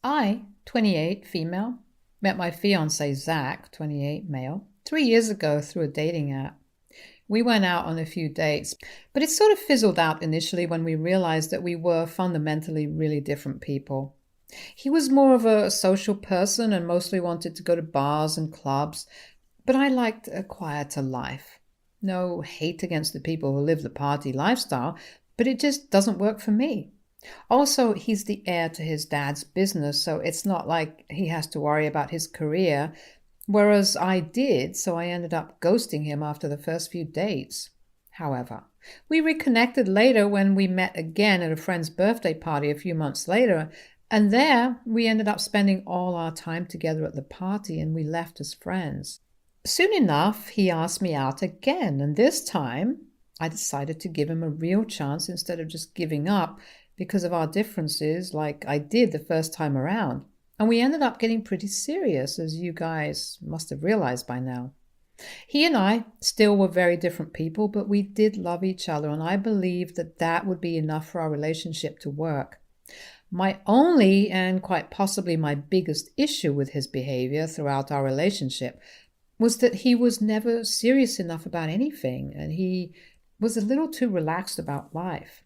I, 28, female, met my fiancé, Zach, 28, male, 3 years ago through a dating app. We went out on a few dates, but it sort of fizzled out initially when we realized that we were fundamentally really different people. He was more of a social person and mostly wanted to go to bars and clubs, but I liked a quieter life. No hate against the people who live the party lifestyle, but it just doesn't work for me. Also, he's the heir to his dad's business, so it's not like he has to worry about his career, whereas I did, so I ended up ghosting him after the first few dates. However, we reconnected later when we met again at a friend's birthday party a few months later, and there we ended up spending all our time together at the party and we left as friends. Soon enough, he asked me out again, and this time I decided to give him a real chance instead of just giving up because of our differences like I did the first time around. And we ended up getting pretty serious, as you guys must have realized by now. He and I still were very different people, but we did love each other, and I believed that that would be enough for our relationship to work. My only and quite possibly my biggest issue with his behavior throughout our relationship was that he was never serious enough about anything, and he was a little too relaxed about life.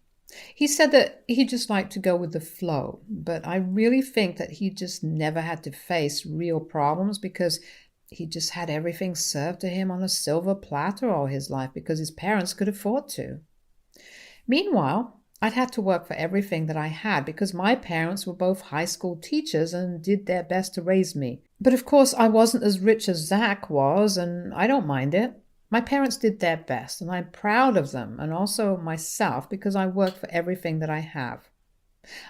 He said that he just liked to go with the flow, but I really think that he just never had to face real problems because he just had everything served to him on a silver platter all his life because his parents could afford to. Meanwhile, I'd had to work for everything that I had because my parents were both high school teachers and did their best to raise me. But of course, I wasn't as rich as Zach was, and I don't mind it. My parents did their best, and I'm proud of them, and also myself, because I work for everything that I have.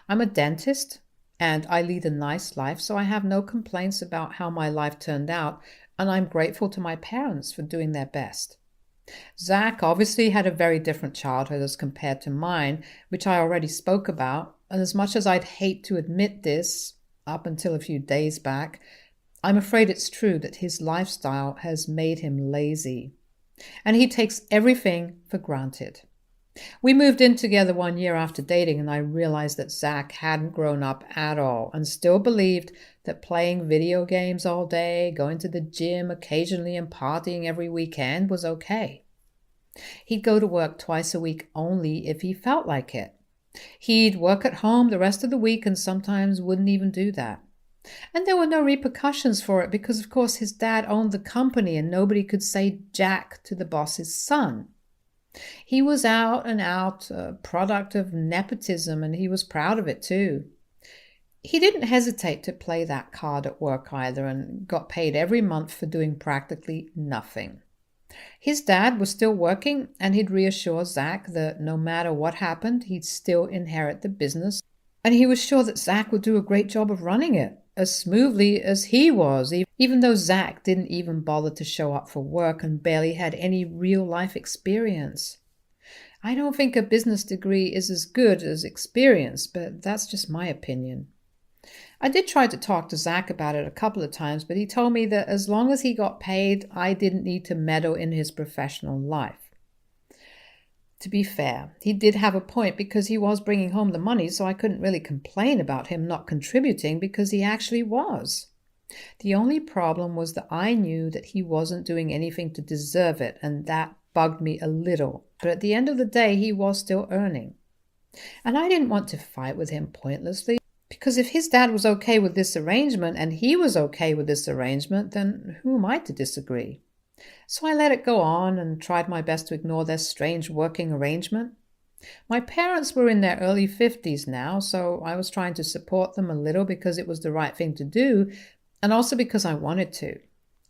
I'm a dentist, and I lead a nice life, so I have no complaints about how my life turned out, and I'm grateful to my parents for doing their best. Zach obviously had a very different childhood as compared to mine, which I already spoke about, and as much as I'd hate to admit this, up until a few days back, I'm afraid it's true that his lifestyle has made him lazy, and he takes everything for granted. We moved in together 1 year after dating, and I realized that Zach hadn't grown up at all and still believed that playing video games all day, going to the gym occasionally, and partying every weekend was okay. He'd go to work twice a week only if he felt like it. He'd work at home the rest of the week and sometimes wouldn't even do that. And there were no repercussions for it because, of course, his dad owned the company and nobody could say jack to the boss's son. He was out and out, a product of nepotism, and he was proud of it too. He didn't hesitate to play that card at work either and got paid every month for doing practically nothing. His dad was still working, and he'd reassure Zach that no matter what happened, he'd still inherit the business, and he was sure that Zach would do a great job of running it, as smoothly as he was, even though Zach didn't even bother to show up for work and barely had any real-life experience. I don't think a business degree is as good as experience, but that's just my opinion. I did try to talk to Zach about it a couple of times, but he told me that as long as he got paid, I didn't need to meddle in his professional life. To be fair, he did have a point because he was bringing home the money, so I couldn't really complain about him not contributing because he actually was. The only problem was that I knew that he wasn't doing anything to deserve it, and that bugged me a little. But at the end of the day, he was still earning. And I didn't want to fight with him pointlessly, because if his dad was okay with this arrangement and he was okay with this arrangement, then who am I to disagree? So I let it go on and tried my best to ignore their strange working arrangement. My parents were in their early 50s now, so I was trying to support them a little because it was the right thing to do, and also because I wanted to.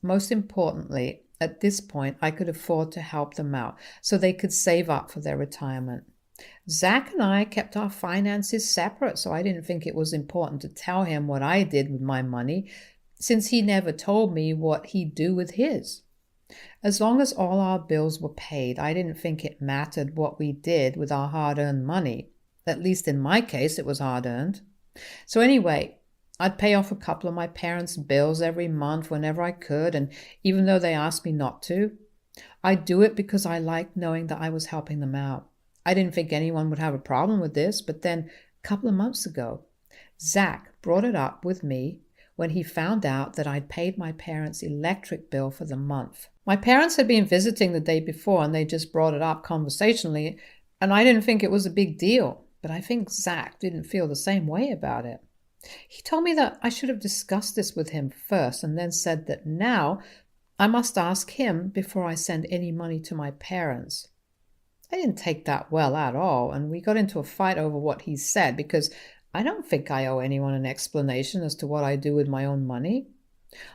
Most importantly, at this point, I could afford to help them out so they could save up for their retirement. Zach and I kept our finances separate, so I didn't think it was important to tell him what I did with my money, since he never told me what he'd do with his. As long as all our bills were paid, I didn't think it mattered what we did with our hard-earned money. At least in my case, it was hard-earned. So anyway, I'd pay off a couple of my parents' bills every month whenever I could, and even though they asked me not to, I'd do it because I liked knowing that I was helping them out. I didn't think anyone would have a problem with this, but then a couple of months ago, Zach brought it up with me when he found out that I'd paid my parents' electric bill for the month. My parents had been visiting the day before and they just brought it up conversationally, and I didn't think it was a big deal, but I think Zach didn't feel the same way about it. He told me that I should have discussed this with him first and then said that now I must ask him before I send any money to my parents. I didn't take that well at all, and we got into a fight over what he said because I don't think I owe anyone an explanation as to what I do with my own money.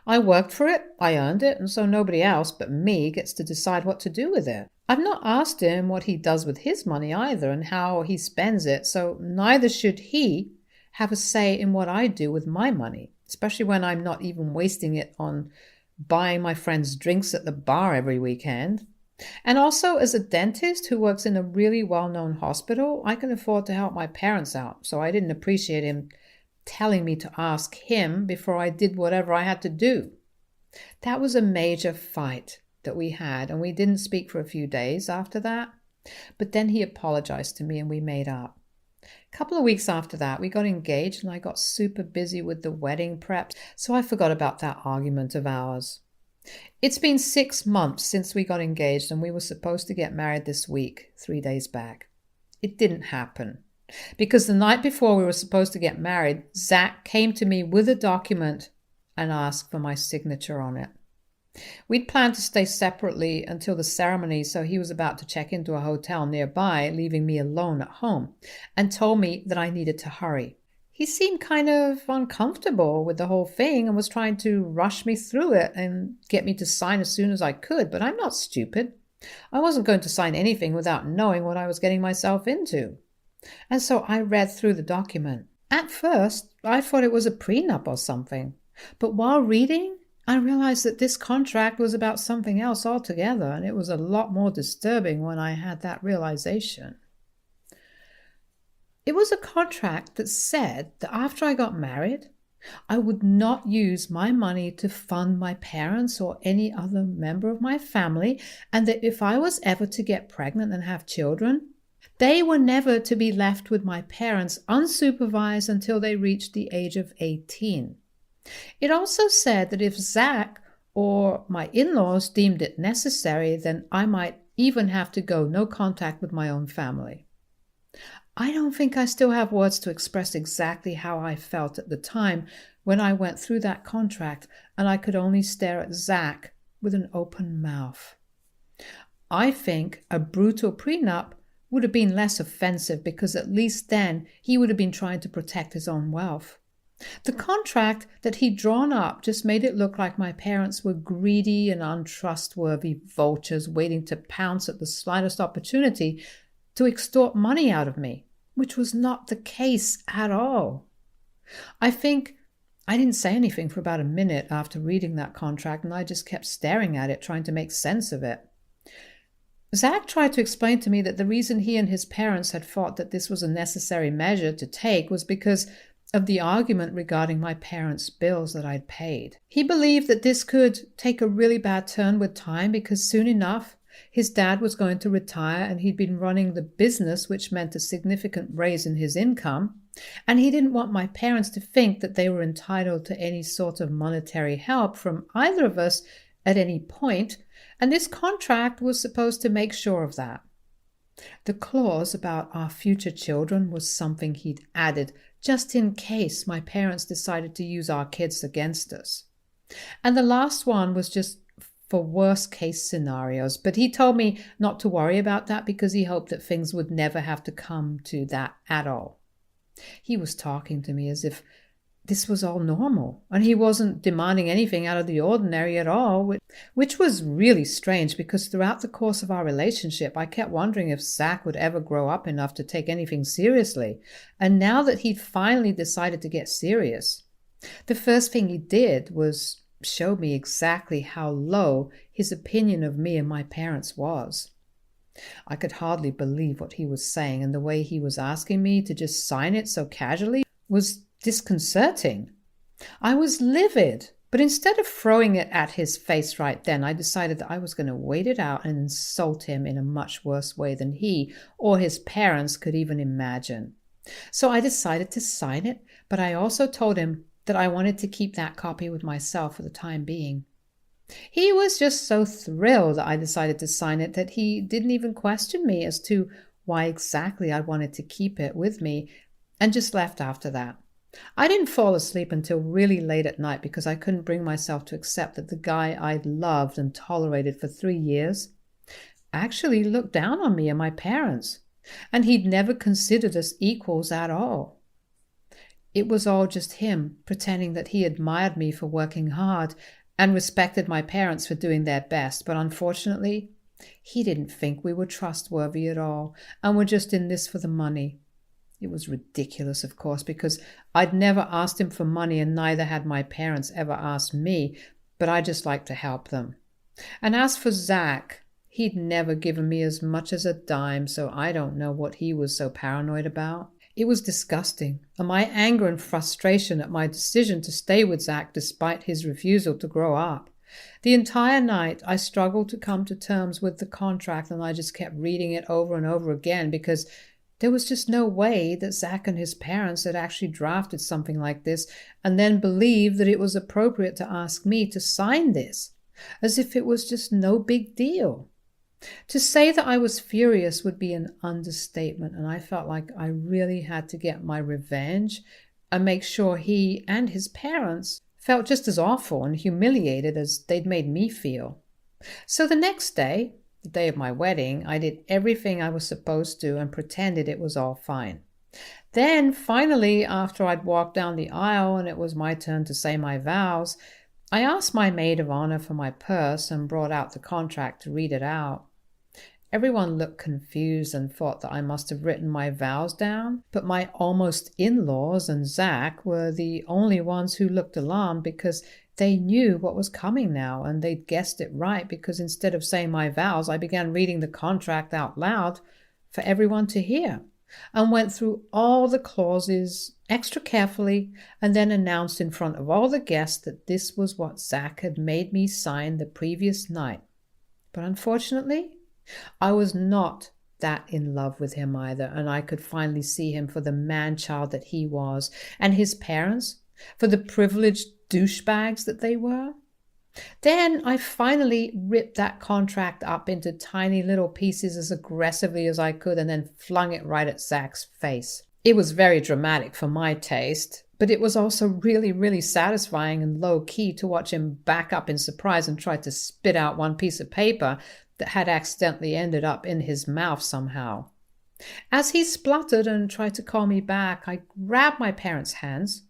I worked for it, I earned it, and so nobody else but me gets to decide what to do with it. I've not asked him what he does with his money either and how he spends it, so neither should he have a say in what I do with my money, especially when I'm not even wasting it on buying my friends drinks at the bar every weekend. And also, as a dentist who works in a really well-known hospital, I can afford to help my parents out, so I didn't appreciate him telling me to ask him before I did whatever I had to do. That was a major fight that we had, and we didn't speak for a few days after that. But then he apologized to me and we made up. A couple of weeks after that, we got engaged and I got super busy with the wedding prep, so I forgot about that argument of ours. It's been 6 months since we got engaged and we were supposed to get married this week, 3 days back. It didn't happen because the night before we were supposed to get married, Zach came to me with a document and asked for my signature on it. We'd planned to stay separately until the ceremony, so he was about to check into a hotel nearby, leaving me alone at home, and told me that I needed to hurry. He seemed kind of uncomfortable with the whole thing and was trying to rush me through it and get me to sign as soon as I could, but I'm not stupid. I wasn't going to sign anything without knowing what I was getting myself into. And so I read through the document. At first, I thought it was a prenup or something, but while reading, I realized that this contract was about something else altogether, and it was a lot more disturbing when I had that realization. It was a contract that said that after I got married, I would not use my money to fund my parents or any other member of my family, and that if I was ever to get pregnant and have children, they were never to be left with my parents unsupervised until they reached the age of 18. It also said that if Zach or my in-laws deemed it necessary, then I might even have to go no contact with my own family. I don't think I still have words to express exactly how I felt at the time when I went through that contract and I could only stare at Zach with an open mouth. I think a brutal prenup would have been less offensive because at least then he would have been trying to protect his own wealth. The contract that he'd drawn up just made it look like my parents were greedy and untrustworthy vultures waiting to pounce at the slightest opportunity to extort money out of me, which was not the case at all. I think I didn't say anything for about a minute after reading that contract, and I just kept staring at it, trying to make sense of it. Zach tried to explain to me that the reason he and his parents had thought that this was a necessary measure to take was because of the argument regarding my parents' bills that I'd paid. He believed that this could take a really bad turn with time because soon enough, his dad was going to retire and he'd been running the business, which meant a significant raise in his income, and he didn't want my parents to think that they were entitled to any sort of monetary help from either of us at any point, and this contract was supposed to make sure of that. The clause about our future children was something he'd added just in case my parents decided to use our kids against us. And the last one was just for worst case scenarios, but he told me not to worry about that because he hoped that things would never have to come to that at all. He was talking to me as if this was all normal, and he wasn't demanding anything out of the ordinary at all, which was really strange because throughout the course of our relationship, I kept wondering if Zach would ever grow up enough to take anything seriously. And now that he'd finally decided to get serious, the first thing he did was show me exactly how low his opinion of me and my parents was. I could hardly believe what he was saying, and the way he was asking me to just sign it so casually was disconcerting. I was livid, but instead of throwing it at his face right then, I decided that I was going to wait it out and insult him in a much worse way than he or his parents could even imagine. So I decided to sign it, But I also told him that I wanted to keep that copy with myself for the time being. He was just so thrilled that I decided to sign it that he didn't even question me as to why exactly I wanted to keep it with me, and just left after that. I didn't fall asleep until really late at night because I couldn't bring myself to accept that the guy I'd loved and tolerated for 3 years actually looked down on me and my parents, and he'd never considered us equals at all. It was all just him pretending that he admired me for working hard and respected my parents for doing their best, but unfortunately, he didn't think we were trustworthy at all and were just in this for the money. It was ridiculous, of course, because I'd never asked him for money and neither had my parents ever asked me, but I just liked to help them. And as for Zach, he'd never given me as much as a dime, so I don't know what he was so paranoid about. It was disgusting, and my anger and frustration at my decision to stay with Zach despite his refusal to grow up. The entire night I struggled to come to terms with the contract, and I just kept reading it over and over again because there was just no way that Zach and his parents had actually drafted something like this and then believed that it was appropriate to ask me to sign this, as if it was just no big deal. To say that I was furious would be an understatement, and I felt like I really had to get my revenge and make sure he and his parents felt just as awful and humiliated as they'd made me feel. So the next day, the day of my wedding, I did everything I was supposed to and pretended it was all fine. Then, finally, after I'd walked down the aisle and it was my turn to say my vows, I asked my maid of honor for my purse and brought out the contract to read it out. Everyone looked confused and thought that I must have written my vows down, but my almost in-laws and Zach were the only ones who looked alarmed because they knew what was coming now, and they'd guessed it right because instead of saying my vows, I began reading the contract out loud for everyone to hear and went through all the clauses extra carefully and then announced in front of all the guests that this was what Zach had made me sign the previous night. But unfortunately, I was not that in love with him either, and I could finally see him for the man-child that he was, and his parents for the privileged douchebags that they were. Then I finally ripped that contract up into tiny little pieces as aggressively as I could and then flung it right at Zach's face. It was very dramatic for my taste, but it was also really, really satisfying and low-key to watch him back up in surprise and try to spit out one piece of paper that had accidentally ended up in his mouth somehow. As he spluttered and tried to call me back, I grabbed my parents' hands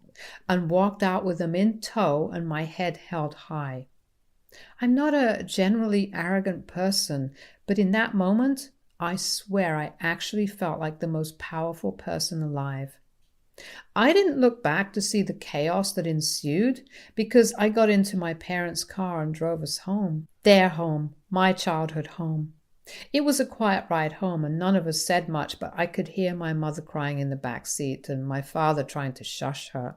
and walked out with them in tow and my head held high. I'm not a generally arrogant person, but in that moment, I swear I actually felt like the most powerful person alive. I didn't look back to see the chaos that ensued because I got into my parents' car and drove us home. Their home, my childhood home. It was a quiet ride home and none of us said much, but I could hear my mother crying in the back seat and my father trying to shush her.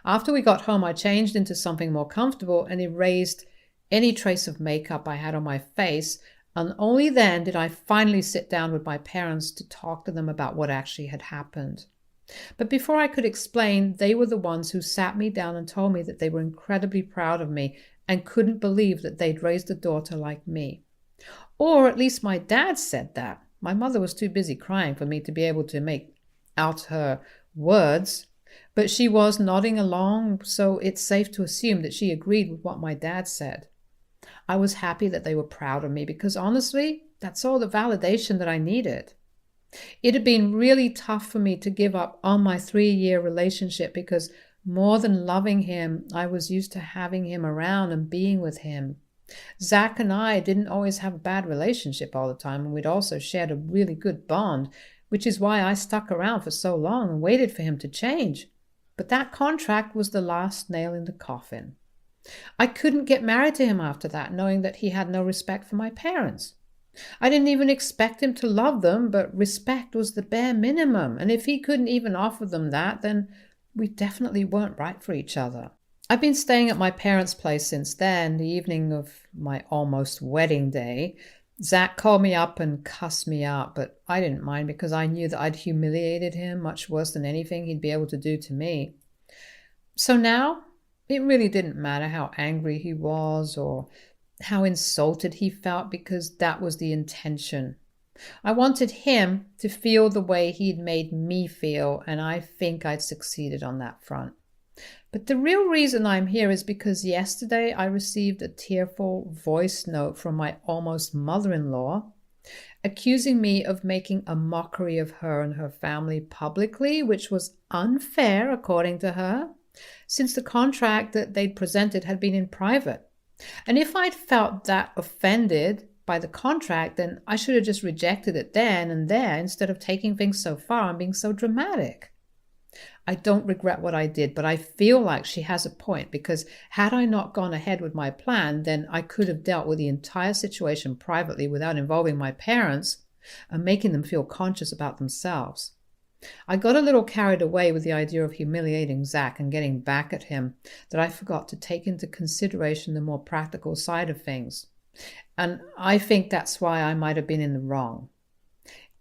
After we got home, I changed into something more comfortable and erased any trace of makeup I had on my face, and only then did I finally sit down with my parents to talk to them about what actually had happened. But before I could explain, they were the ones who sat me down and told me that they were incredibly proud of me and couldn't believe that they'd raised a daughter like me. Or at least my dad said that. My mother was too busy crying for me to be able to make out her words, but she was nodding along, so it's safe to assume that she agreed with what my dad said. I was happy that they were proud of me because honestly, that's all the validation that I needed. It had been really tough for me to give up on my 3-year relationship because more than loving him, I was used to having him around and being with him. Zach and I didn't always have a bad relationship all the time, and we'd also shared a really good bond, which is why I stuck around for so long and waited for him to change. But that contract was the last nail in the coffin. I couldn't get married to him after that, knowing that he had no respect for my parents. I didn't even expect him to love them, but respect was the bare minimum, and if he couldn't even offer them that, then we definitely weren't right for each other. I've been staying at my parents' place since then. The evening of my almost wedding day, Zach called me up and cussed me out, but I didn't mind because I knew that I'd humiliated him much worse than anything he'd be able to do to me. So now it really didn't matter how angry he was or how insulted he felt because that was the intention. I wanted him to feel the way he'd made me feel, and I think I'd succeeded on that front. But the real reason I'm here is because yesterday I received a tearful voice note from my almost mother-in-law accusing me of making a mockery of her and her family publicly, which was unfair, according to her, since the contract that they'd presented had been in private. And if I'd felt that offended by the contract, then I should have just rejected it then and there instead of taking things so far and being so dramatic. I don't regret what I did, but I feel like she has a point because had I not gone ahead with my plan, then I could have dealt with the entire situation privately without involving my parents and making them feel conscious about themselves. I got a little carried away with the idea of humiliating Zach and getting back at him that I forgot to take into consideration the more practical side of things. And I think that's why I might have been in the wrong.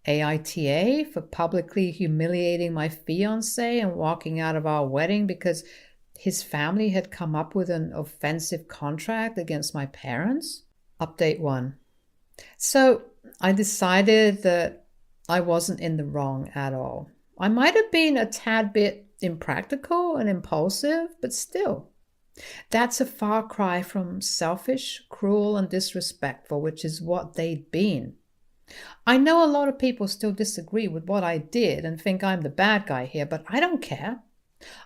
AITA for publicly humiliating my fiancé and walking out of our wedding because his family had come up with an offensive contract against my parents? Update 1. So I decided that I wasn't in the wrong at all. I might have been a tad bit impractical and impulsive, but still. That's a far cry from selfish, cruel, and disrespectful, which is what they'd been. I know a lot of people still disagree with what I did and think I'm the bad guy here, but I don't care.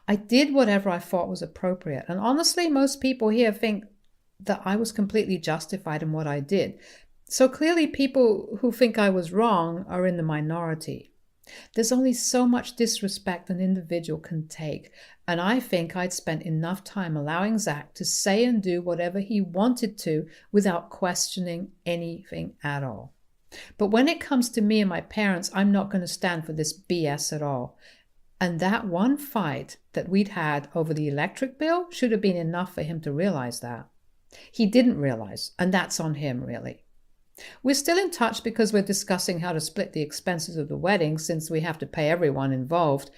I did whatever I thought was appropriate, and honestly, most people here think that I was completely justified in what I did. So clearly people who think I was wrong are in the minority. There's only so much disrespect an individual can take, and I think I'd spent enough time allowing Zach to say and do whatever he wanted to without questioning anything at all. But when it comes to me and my parents, I'm not going to stand for this BS at all. And that one fight that we'd had over the electric bill should have been enough for him to realize that. He didn't realize, and that's on him, really. We're still in touch because we're discussing how to split the expenses of the wedding since we have to pay everyone involved,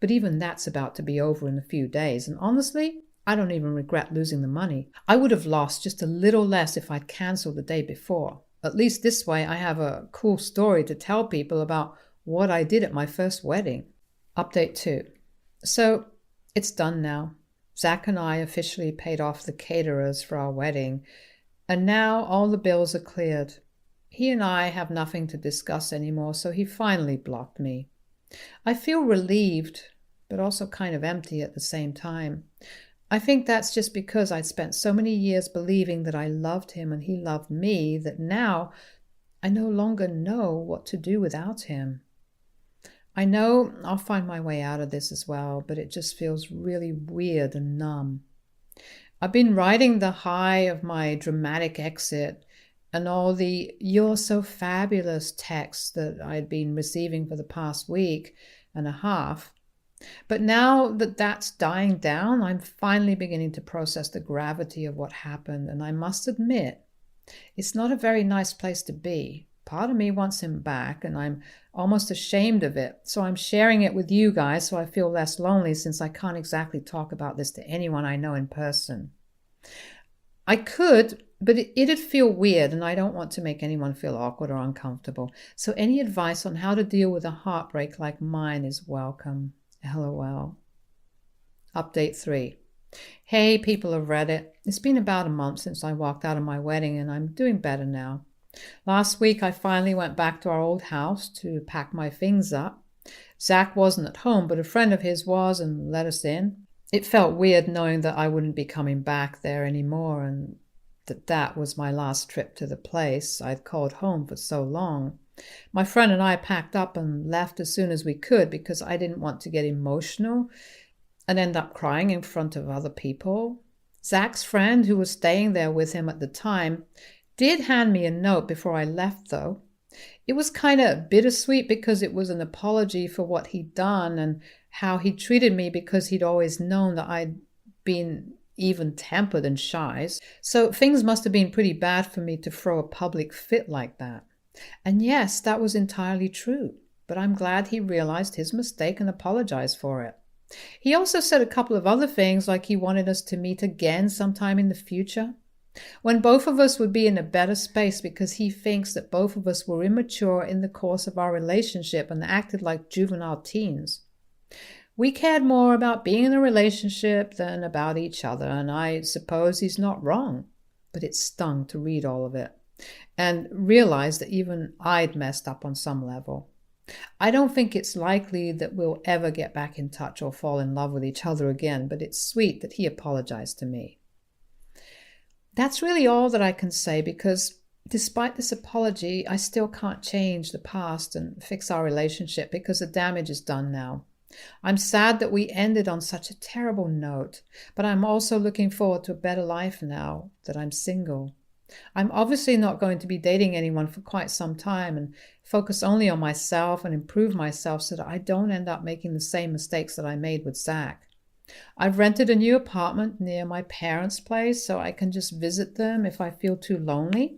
but even that's about to be over in a few days, and honestly, I don't even regret losing the money. I would have lost just a little less if I'd cancelled the day before. At least this way I have a cool story to tell people about what I did at my first wedding. Update 2. So it's done now. Zach and I officially paid off the caterers for our wedding, and now all the bills are cleared. He and I have nothing to discuss anymore, so he finally blocked me. I feel relieved, but also kind of empty at the same time. I think that's just because I'd spent so many years believing that I loved him and he loved me that now I no longer know what to do without him. I know I'll find my way out of this as well, but it just feels really weird and numb. I've been riding the high of my dramatic exit and all the "you're so fabulous" texts that I'd been receiving for the past week and a half. But now that that's dying down, I'm finally beginning to process the gravity of what happened, and I must admit, it's not a very nice place to be. Part of me wants him back, and I'm almost ashamed of it, so I'm sharing it with you guys so I feel less lonely since I can't exactly talk about this to anyone I know in person. I could, but it'd feel weird, and I don't want to make anyone feel awkward or uncomfortable, so any advice on how to deal with a heartbreak like mine is welcome. LOL. Update 3. Hey, people of Reddit. It's been about a month since I walked out of my wedding, and I'm doing better now. Last week, I finally went back to our old house to pack my things up. Zach wasn't at home, but a friend of his was and let us in. It felt weird knowing that I wouldn't be coming back there anymore and that was my last trip to the place I'd called home for so long. My friend and I packed up and left as soon as we could because I didn't want to get emotional and end up crying in front of other people. Zach's friend, who was staying there with him at the time, did hand me a note before I left, though. It was kind of bittersweet because it was an apology for what he'd done and how he treated me because he'd always known that I'd been even-tempered and shy. So things must have been pretty bad for me to throw a public fit like that. And yes, that was entirely true, but I'm glad he realized his mistake and apologized for it. He also said a couple of other things, like he wanted us to meet again sometime in the future, when both of us would be in a better space, because he thinks that both of us were immature in the course of our relationship and acted like juvenile teens. We cared more about being in a relationship than about each other, and I suppose he's not wrong. But it stung to read all of it and realize that even I'd messed up on some level. I don't think it's likely that we'll ever get back in touch or fall in love with each other again, but it's sweet that he apologized to me. That's really all that I can say, because despite this apology, I still can't change the past and fix our relationship because the damage is done now. I'm sad that we ended on such a terrible note, but I'm also looking forward to a better life now that I'm single. I'm obviously not going to be dating anyone for quite some time and focus only on myself and improve myself so that I don't end up making the same mistakes that I made with Zach. I've rented a new apartment near my parents' place so I can just visit them if I feel too lonely.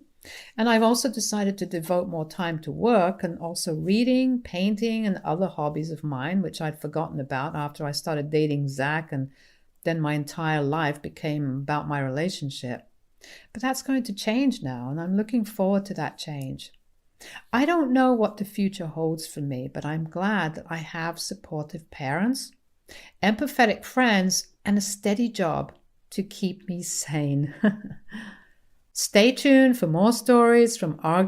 And I've also decided to devote more time to work and also reading, painting, and other hobbies of mine, which I'd forgotten about after I started dating Zach, and then my entire life became about my relationship. But that's going to change now, and I'm looking forward to that change. I don't know what the future holds for me, but I'm glad that I have supportive parents, empathetic friends, and a steady job to keep me sane. Stay tuned for more stories from our